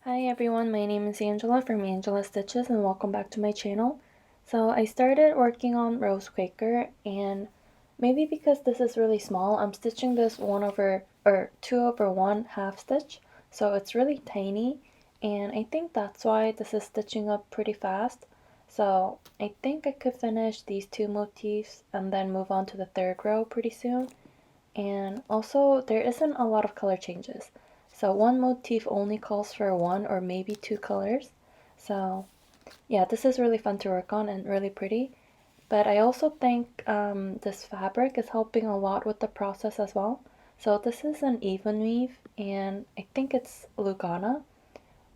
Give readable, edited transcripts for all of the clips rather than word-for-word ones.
Hi everyone, my name is Angela from Angela Stitches and welcome back to my channel. So I started working on Rose Quaker, and maybe because this is really small, I'm stitching this 2/1 half stitch, so it's really tiny, and I think that's why this is stitching up pretty fast. So I think I could finish these two motifs and then move on to the third row pretty soon. And also, there isn't a lot of color changes. So one motif only calls for one or maybe two colors. So yeah, this is really fun to work on and really pretty. But I also think this fabric is helping a lot with the process as well. So this is an even weave, and I think it's Lugana.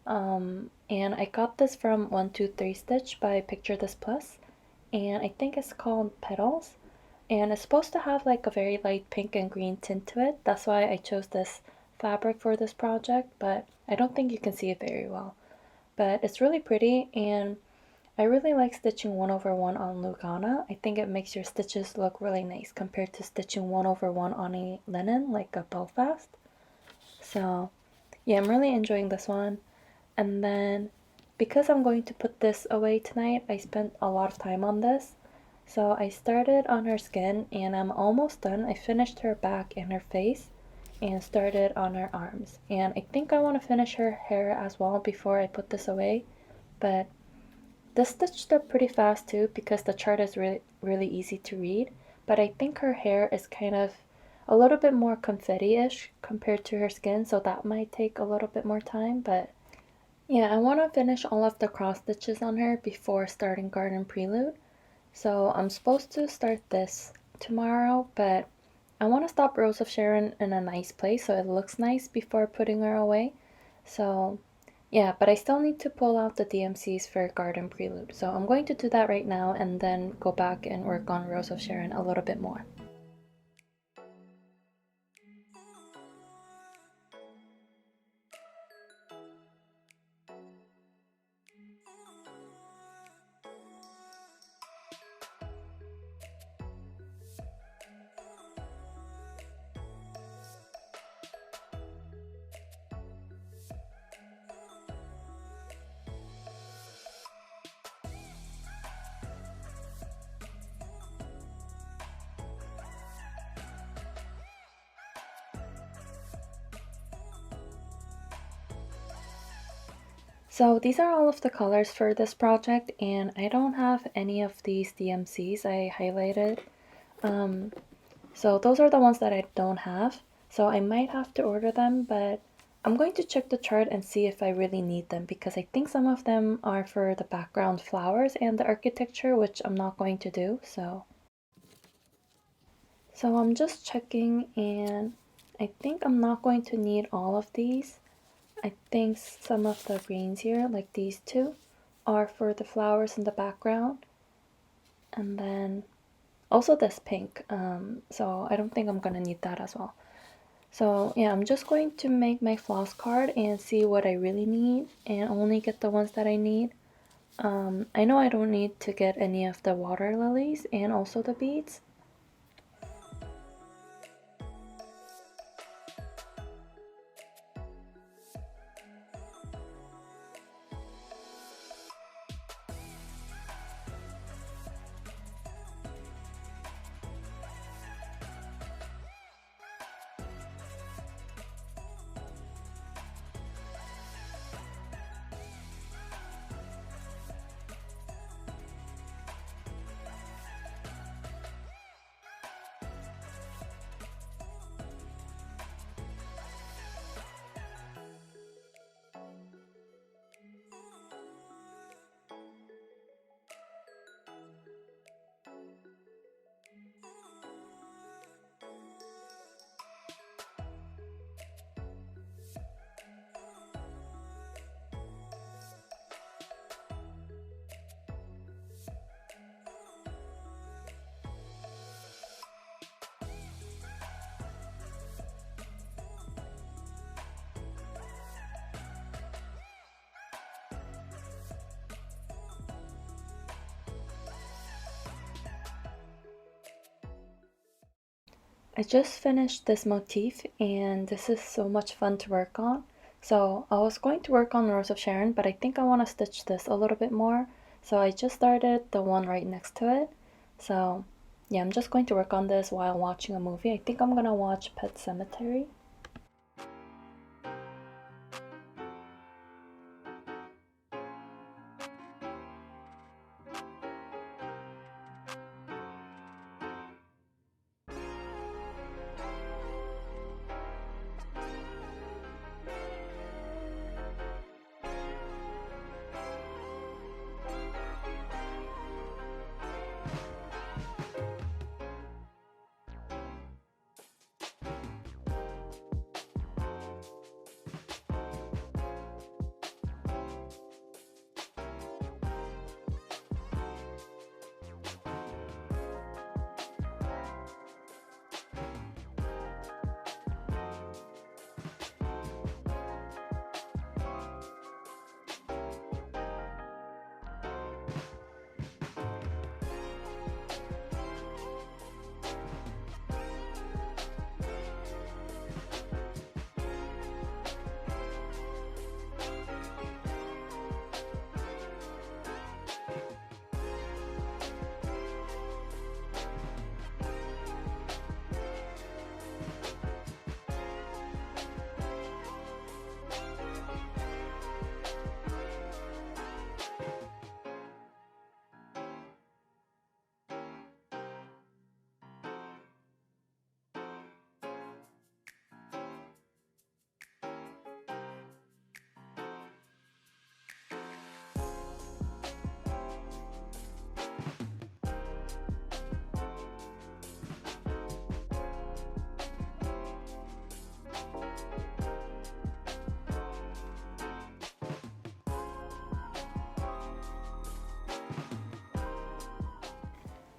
And I got this from 123 Stitch by Picture This Plus, and I think it's called Petals. And it's supposed to have like a very light pink and green tint to it. That's why I chose this fabric for this project, but I don't think you can see it very well. But it's really pretty, and I really like stitching 1/1 on Lugana. I think it makes your stitches look really nice compared to stitching 1/1 on a linen like a Belfast. So yeah, I'm really enjoying this one. And then because I'm going to put this away tonight, I spent a lot of time on this. So I started on her skin and I'm almost done. I finished her back and her face and started on her arms. And I think I want to finish her hair as well before I put this away. But this stitched up pretty fast too because the chart is really easy to read. But I think her hair is kind of a little bit more confetti-ish compared to her skin, so that might take a little bit more time. But yeah, I want to finish all of the cross stitches on her before starting Garden Prelude. So I'm supposed to start this tomorrow, but I want to stop Rose of Sharon in a nice place so it looks nice before putting her away. So yeah, but I still need to pull out the DMCs for Garden Prelude. So I'm going to do that right now and then go back and work on Rose of Sharon a little bit more. So these are all of the colors for this project, and I don't have any of these DMCs I highlighted. So those are the ones that I don't have. So I might have to order them, but I'm going to check the chart and see if I really need them because I think some of them are for the background flowers and the architecture, which I'm not going to do. So I'm just checking, and I think I'm not going to need all of these. I think some of the greens here, like these two, are for the flowers in the background. And then also this pink. So I don't think I'm gonna need that as well. So yeah, I'm just going to make my floss card and see what I really need and only get the ones that I need. I know I don't need to get any of the water lilies and also the beads. I just finished this motif and this is so much fun to work on. So I was going to work on Rose of Sharon, but I think I want to stitch this a little bit more. So I just started the one right next to it. So yeah, I'm just going to work on this while watching a movie. I think I'm gonna watch Pet Sematary.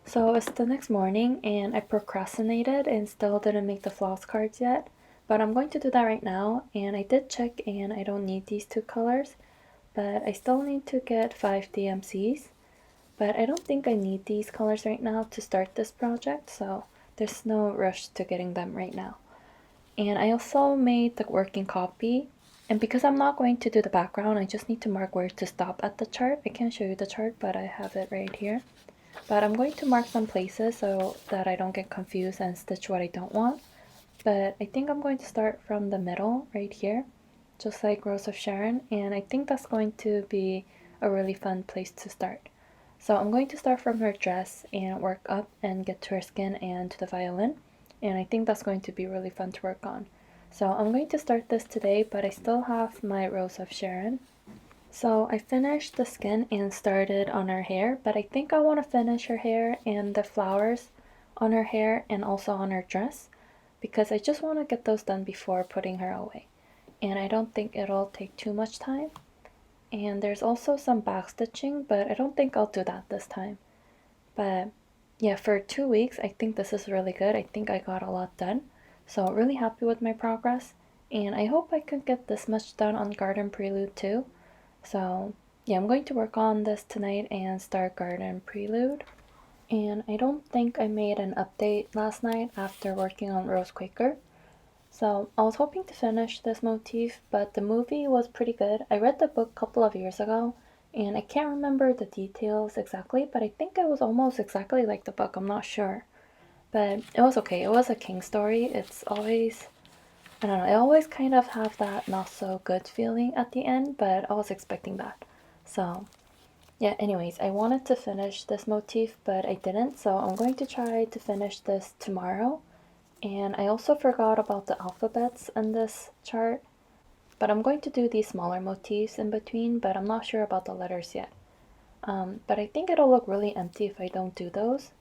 So it's the next morning and I procrastinated and still didn't make the floss cards yet. But I'm going to do that right now, and I did check and I don't need these two colors, but I still need to get 5 DMCs. But I don't think I need these colors right now to start this project, so there's no rush to getting them right now. And I also made the working copy, and because I'm not going to do the background, I just need to mark where to stop at the chart. I can't show you the chart, but I have it right here. But I'm going to mark some places so that I don't get confused and stitch what I don't want. But I think I'm going to start from the middle right here, just like Rose of Sharon, and I think that's going to be a really fun place to start. So I'm going to start from her dress and work up and get to her skin and to the violin, and I think that's going to be really fun to work on. So I'm going to start this today, but I still have my Rose of Sharon. So I finished the skin and started on her hair, but I think I want to finish her hair and the flowers on her hair and also on her dress, because I just want to get those done before putting her away. And I don't think it'll take too much time. And there's also some back stitching, but I don't think I'll do that this time. But yeah, for 2 weeks, I think this is really good. I think I got a lot done. So really happy with my progress. And I hope I can get this much done on Garden Prelude too. So yeah, I'm going to work on this tonight and start Garden Prelude. And I don't think I made an update last night after working on Rose Quaker. So I was hoping to finish this motif, but the movie was pretty good. I read the book a couple of years ago, and I can't remember the details exactly, but I think it was almost exactly like the book. I'm not sure. But it was okay. It was a king story. It's always, I don't know, I always kind of have that not so good feeling at the end, but I was expecting that. So yeah, anyways, I wanted to finish this motif, but I didn't, so I'm going to try to finish this tomorrow. And I also forgot about the alphabets in this chart, but I'm going to do these smaller motifs in between, but I'm not sure about the letters yet. But I think it'll look really empty if I don't do those,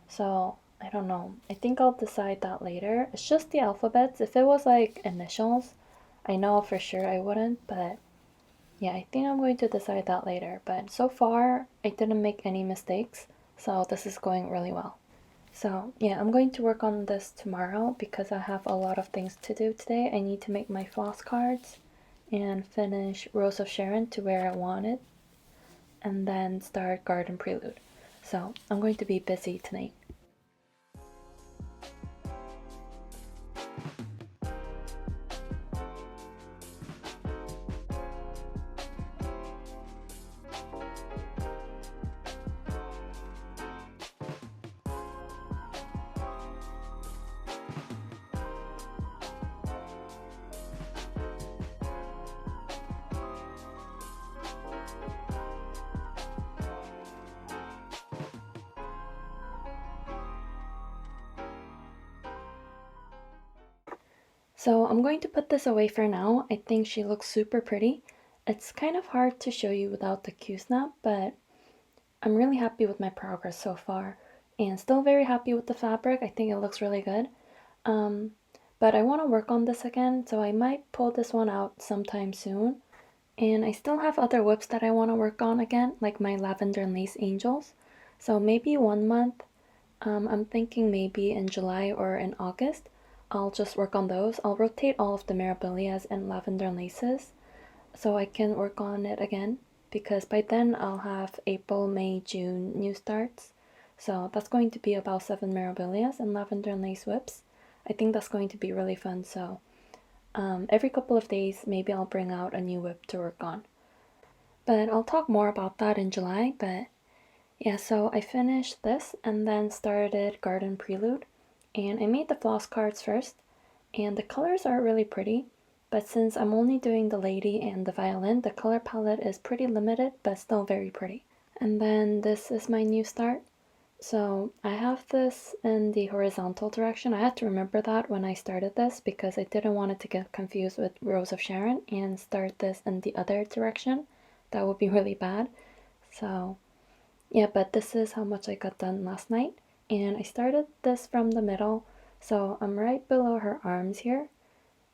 so I don't know. I think I'll decide that later. It's just the alphabets. If it was like initials, I know for sure I wouldn't, but yeah, I think I'm going to decide that later. But so far, I didn't make any mistakes, so this is going really well. So yeah, I'm going to work on this tomorrow because I have a lot of things to do today. I need to make my floss cards and finish Rose of Sharon to where I want it, and then start Garden Prelude. So I'm going to be busy tonight. So I'm going to put this away for now. I think she looks super pretty. It's kind of hard to show you without the Q-snap, but I'm really happy with my progress so far. And still very happy with the fabric. I think it looks really good. Um, but I want to work on this again, so I might pull this one out sometime soon. And I still have other whips that I want to work on again, like my lavender and lace angels. So maybe 1 month. I'm thinking maybe in July or in August, I'll just work on those. I'll rotate all of the Mirabilias and lavender and laces so I can work on it again because by then I'll have April, May, June new starts. So that's going to be about 7 Mirabilias and lavender and lace whips. I think that's going to be really fun. So every couple of days, maybe I'll bring out a new whip to work on. But I'll talk more about that in July. But yeah, so I finished this and then started Garden Prelude. And I made the floss cards first. And the colors are really pretty. But since I'm only doing the lady and the violin, the color palette is pretty limited, but still very pretty. And then this is my new start. So I have this in the horizontal direction. I had to remember that when I started this because I didn't want it to get confused with Rose of Sharon and start this in the other direction. That would be really bad. So yeah, but this is how much I got done last night. And I started this from the middle. So I'm right below her arms here.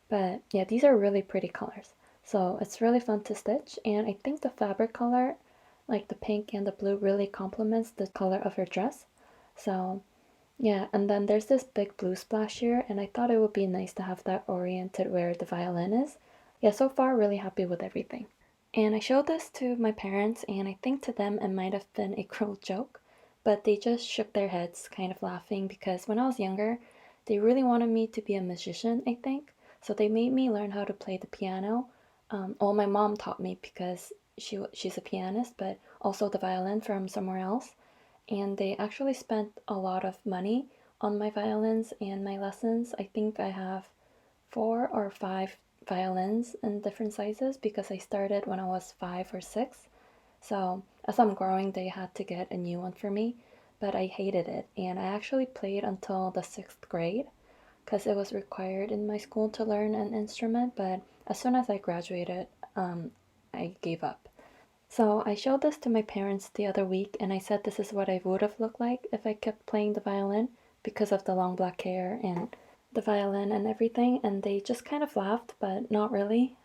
But yeah, these are really pretty colors. So it's really fun to stitch. And I think the fabric color, like the pink and the blue, really complements the color of her dress. So yeah, and then there's this big blue splash here, and I thought it would be nice to have that oriented where the violin is. Yeah, so far really happy with everything. And I showed this to my parents, and I think to them it might have been a cruel joke, but they just shook their heads, kind of laughing, because when I was younger, they really wanted me to be a musician, I think. So they made me learn how to play the piano. Well, my mom taught me because she's a pianist, but also the violin from somewhere else. And they actually spent a lot of money on my violins and my lessons. I think I have 4 or 5 violins in different sizes because I started when I was 5 or 6. So as I'm growing, they had to get a new one for me, but I hated it. And I actually played until the 6th grade because it was required in my school to learn an instrument. But as soon as I graduated, I gave up. So I showed this to my parents the other week and I said this is what I would have looked like if I kept playing the violin because of the long black hair and the violin and everything, and they just kind of laughed, but not really.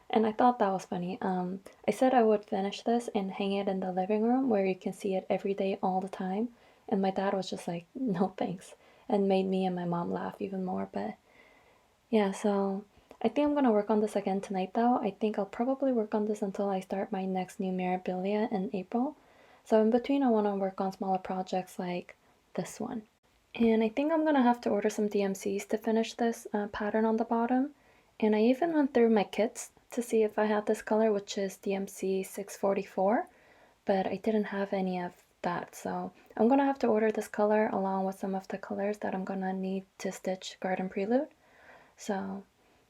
And I thought that was funny. I said I would finish this and hang it in the living room where you can see it every day, all the time. And my dad was just like, no thanks, and made me and my mom laugh even more. But yeah, so I think I'm gonna work on this again tonight though. I think I'll probably work on this until I start my next new Mirabilia in April. So in between, I want to work on smaller projects like this one. And I think I'm gonna have to order some DMCs to finish this pattern on the bottom. And I even went through my kits to see if I had this color, which is DMC 644, but I didn't have any of that. So I'm gonna have to order this color along with some of the colors that I'm gonna need to stitch Garden Prelude. So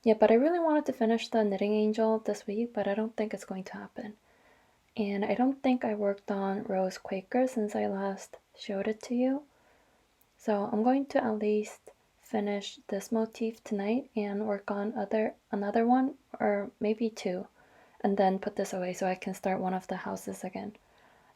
yeah, but I really wanted to finish the Knitting Angel this week, but I don't think it's going to happen. And I don't think I worked on Rose Quaker since I last showed it to you. So I'm going to at least finish this motif tonight and work on another one or maybe 2 and then put this away so I can start one of the houses again.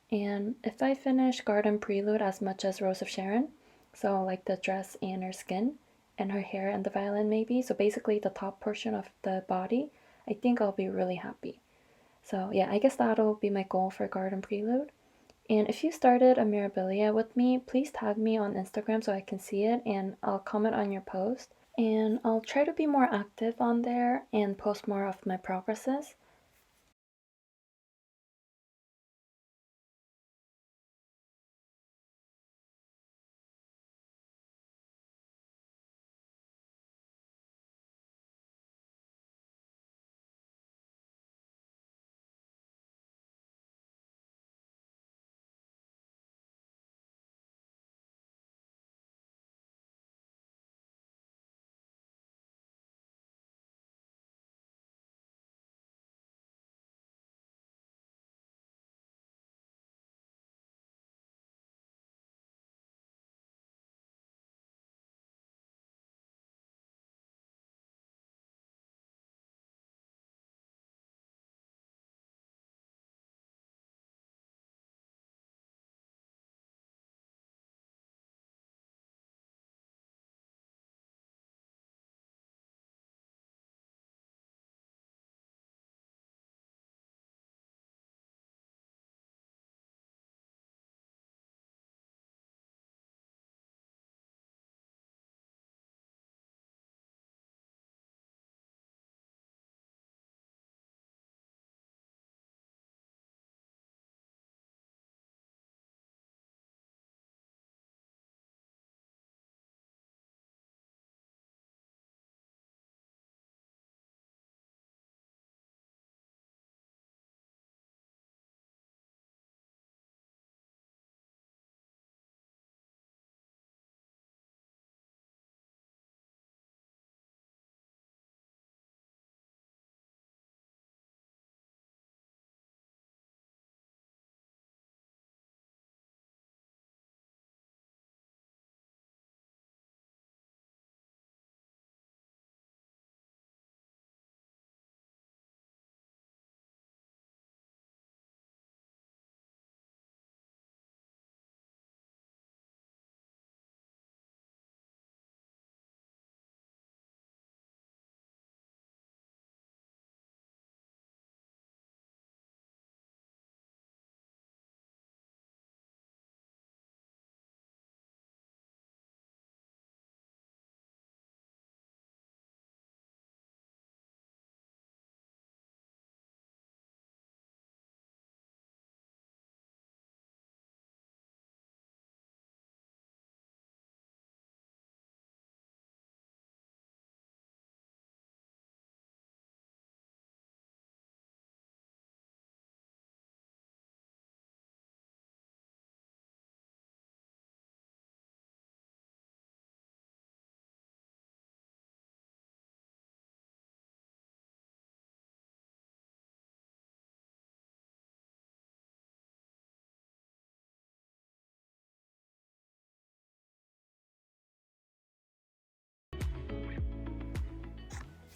And if I finish Garden Prelude as much as Rose of Sharon, so like the dress and her skin and her hair and the violin maybe, so basically the top portion of the body, I think I'll be really happy. So yeah, I guess that'll be my goal for Garden Prelude. And if you started a Mirabilia with me, please tag me on Instagram so I can see it and I'll comment on your post. And I'll try to be more active on there and post more of my progresses.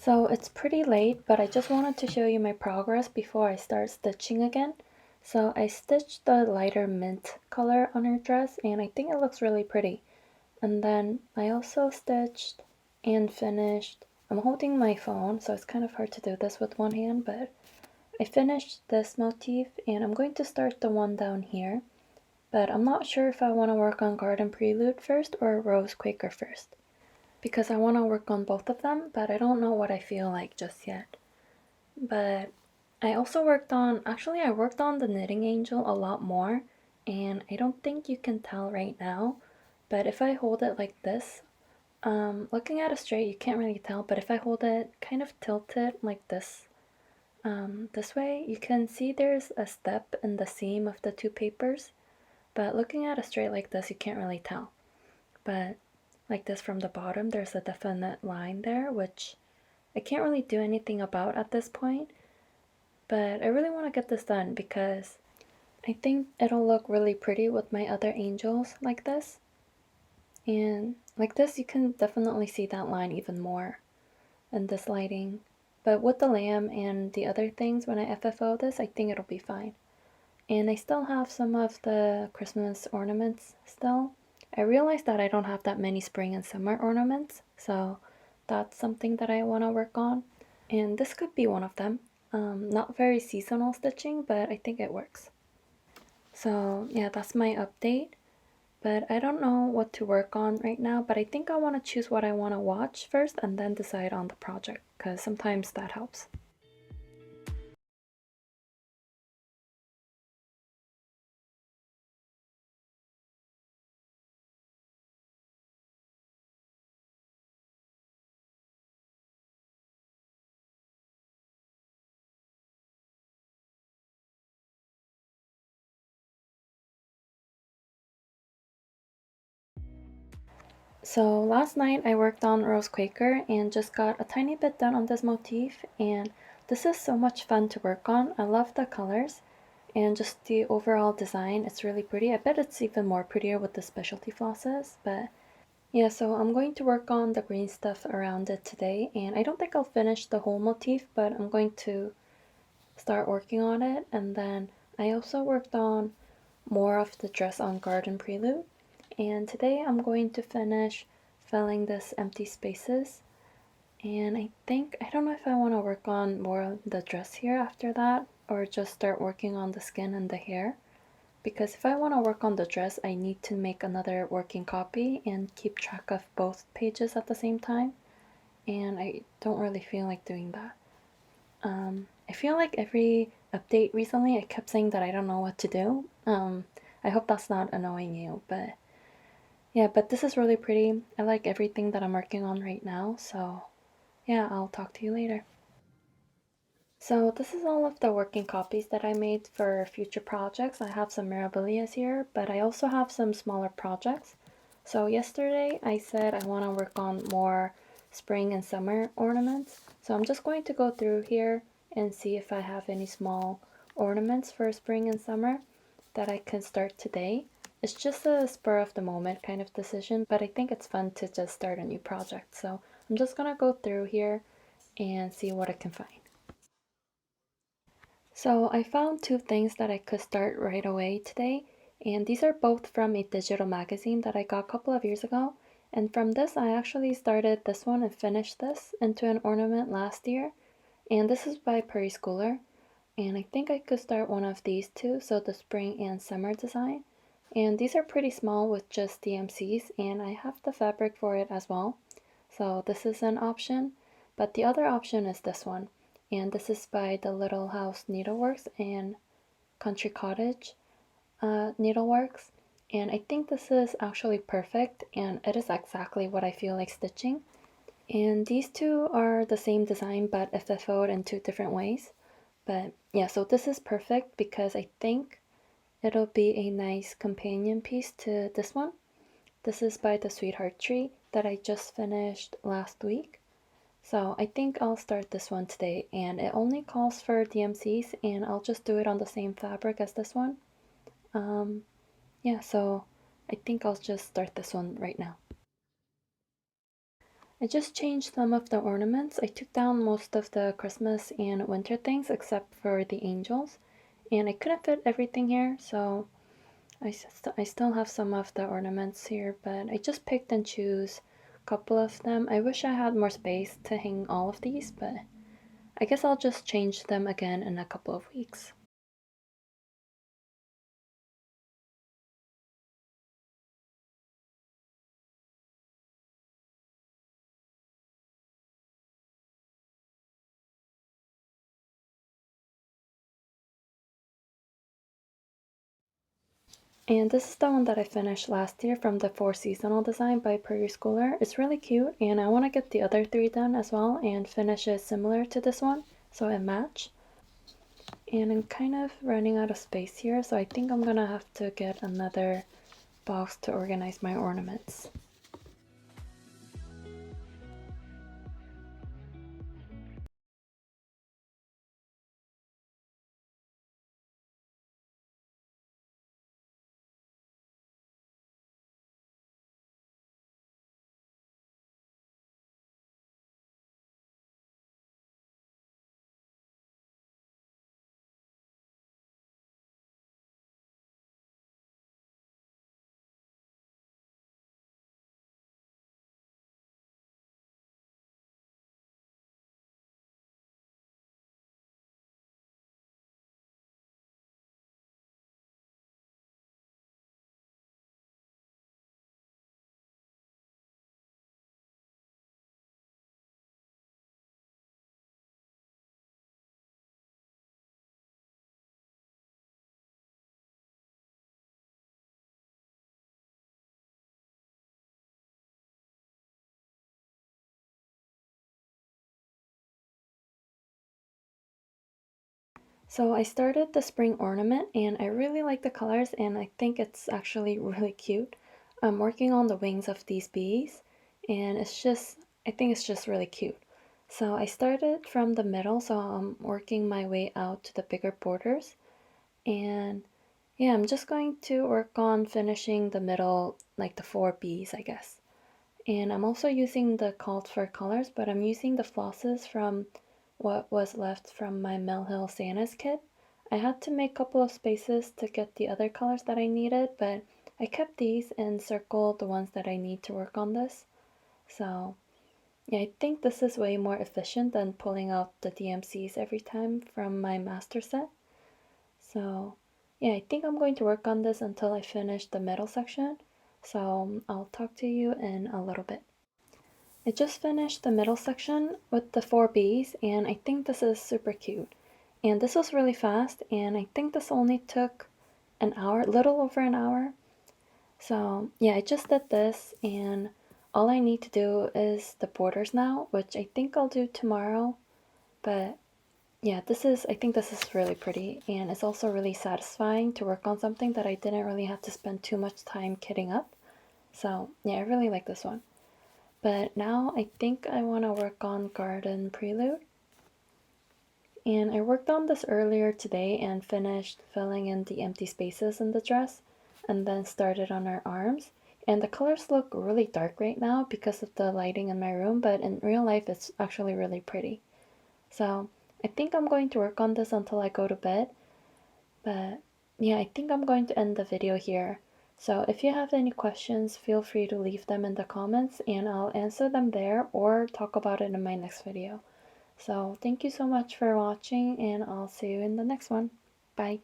So it's pretty late, but I just wanted to show you my progress before I start stitching again. So I stitched the lighter mint color on her dress and I think it looks really pretty. And then I also stitched and finished. I'm holding my phone, so it's kind of hard to do this with one hand, but I finished this motif and I'm going to start the one down here. But I'm not sure if I want to work on Garden Prelude first or Rose Quaker first, because I want to work on both of them, but I don't know what I feel like just yet. But I also I worked on the Knitting Angel a lot more, and I don't think you can tell right now, but if I hold it like this, looking at it straight, you can't really tell, but if I hold it kind of tilted like this way, you can see there's a step in the seam of the two papers, but looking at it straight like this, you can't really tell. But like this from the bottom, there's a definite line there, which I can't really do anything about at this point, but I really want to get this done because I think it'll look really pretty with my other angels like this. And like this, you can definitely see that line even more in this lighting. But with the lamb and the other things, when I FFO this, I think it'll be fine. And I still have some of the Christmas ornaments still. I realized that I don't have that many spring and summer ornaments, so that's something that I want to work on. And this could be one of them. Not very seasonal stitching, but I think it works. So yeah, that's my update. But I don't know what to work on right now, but I think I want to choose what I want to watch first and then decide on the project, because sometimes that helps. So last night I worked on Rose Quaker and just got a tiny bit done on this motif, and this is so much fun to work on. I love the colors and just the overall design. It's really pretty. I bet it's even more prettier with the specialty flosses, but yeah, so I'm going to work on the green stuff around it today, and I don't think I'll finish the whole motif, but I'm going to start working on it. And then I also worked on more of the dress on Garden Prelude, and today I'm going to finish filling this empty spaces. And I don't know if I want to work on more of the dress here after that or just start working on the skin and the hair, because if I want to work on the dress I need to make another working copy and keep track of both pages at the same time, and I don't really feel like doing that. I feel like every update recently I kept saying that I don't know what to do. I hope that's not annoying you, but yeah, but this is really pretty. I like everything that I'm working on right now, so yeah, I'll talk to you later. So this is all of the working copies that I made for future projects. I have some Mirabilias here, but I also have some smaller projects. So yesterday I said I want to work on more spring and summer ornaments. So I'm just going to go through here and see if I have any small ornaments for spring and summer that I can start today. It's just a spur of the moment kind of decision, but I think it's fun to just start a new project. So I'm just gonna go through here and see what I can find. So I found two things that I could start right away today, and these are both from a digital magazine that I got a couple of years ago. And from this, I actually started this one and finished this into an ornament last year. And this is by Prairie Schooler. And I think I could start one of these two, so the spring and summer design. And these are pretty small with just DMCs, and I have the fabric for it as well. So this is an option, but the other option is this one. And this is by the Little House Needleworks and Country Cottage Needleworks. And I think this is actually perfect, and it is exactly what I feel like stitching. And these two are the same design but FFO'd in two different ways. But yeah, so this is perfect because I think it'll be a nice companion piece to this one. This is by the Sweetheart Tree that I just finished last week. So I think I'll start this one today, and it only calls for DMCs, and I'll just do it on the same fabric as this one. Um, yeah, so I think I'll just start this one right now. I just changed some of the ornaments. I took down most of the Christmas and winter things except for the angels, and I couldn't fit everything here, so I still have some of the ornaments here, but I just picked and choose a couple of them. I wish I had more space to hang all of these, but I guess I'll just change them again in a couple of weeks. And this is the one that I finished last year from the 4 Seasonal design by Prairie Schooler. It's really cute, and I want to get the other 3 done as well and finish it similar to this one so it match. And I'm kind of running out of space here, so I think I'm gonna have to get another box to organize my ornaments. So I started the spring ornament and I really like the colors and I think it's actually really cute. I'm working on the wings of these bees and I think it's just really cute. So I started from the middle, so I'm working my way out to the bigger borders. And yeah, I'm just going to work on finishing the middle, like the 4 bees, I guess. And I'm also using the called for colors, but I'm using the flosses from what was left from my Mill Hill Santa's kit. I had to make a couple of spaces to get the other colors that I needed, but I kept these and circled the ones that I need to work on this. So yeah, I think this is way more efficient than pulling out the DMCs every time from my master set. So yeah, I think I'm going to work on this until I finish the middle section. So I'll talk to you in a little bit. I just finished the middle section with the 4 Bs and I think this is super cute. And this was really fast and I think this only took an hour, little over an hour. So yeah, I just did this and all I need to do is the borders now, which I think I'll do tomorrow. But yeah, I think this is really pretty and it's also really satisfying to work on something that I didn't really have to spend too much time kitting up. So yeah, I really like this one. But now I think I want to work on Garden Prelude. And I worked on this earlier today and finished filling in the empty spaces in the dress and then started on her arms. And the colors look really dark right now because of the lighting in my room, but in real life it's actually really pretty. So I think I'm going to work on this until I go to bed. But yeah, I think I'm going to end the video here. So if you have any questions, feel free to leave them in the comments and I'll answer them there or talk about it in my next video. So thank you so much for watching and I'll see you in the next one. Bye.